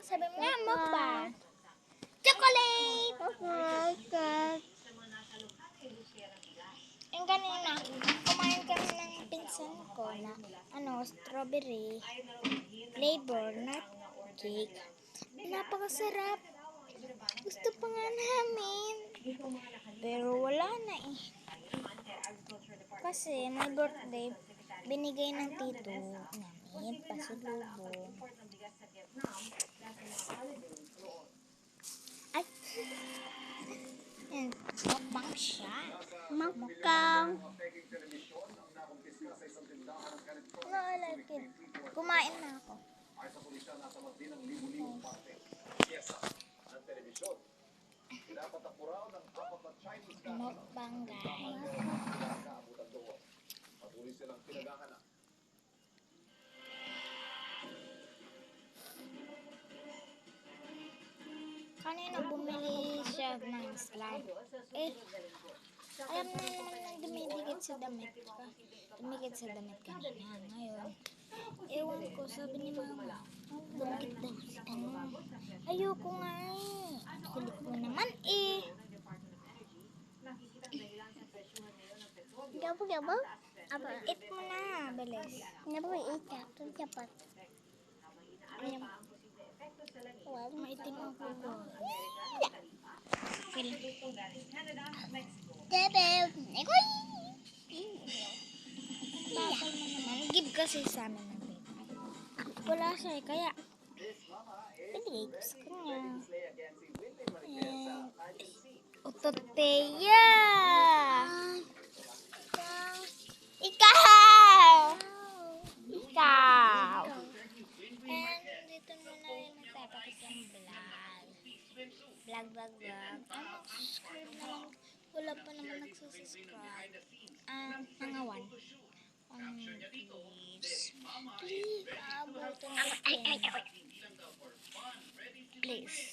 Sabi mo nga, mukbang. Chocolate! Yung kanina, kumain kami ng pinsan ko na, strawberry flavor nut cake. Napakasarap. Gusto pa nga namin. Pero wala na eh. Kasi my birthday, binigay ng tito namin pasulubong. Ay! And mukbang siya. Mukbang. No, I like it. Kumain na ako. Mukbang, guys. Kanina bumili siya ng slime. Alam na naman nang dumidikit sa damit pa. Dumikit sa damit kanina. Ngayon, ewan ko, sabi ni mama, dumikit daw si Ayoko nga eh. Kulit mo naman eh. Gabo? Eat mo na, bilis. Eat ka. Dapat. Ayun. Maitim ang kuko. Okay lang. Bakal mo naman. Give kasi sa amin ng baby. Wala siya eh, kaya binigay ko sa kanya. And Ototeya! Ikaw! And dito muna rin nagtatapos yung vlog. Subscribe na lang. Wala pa naman nagsusubscribe. Mga one. Please. Please.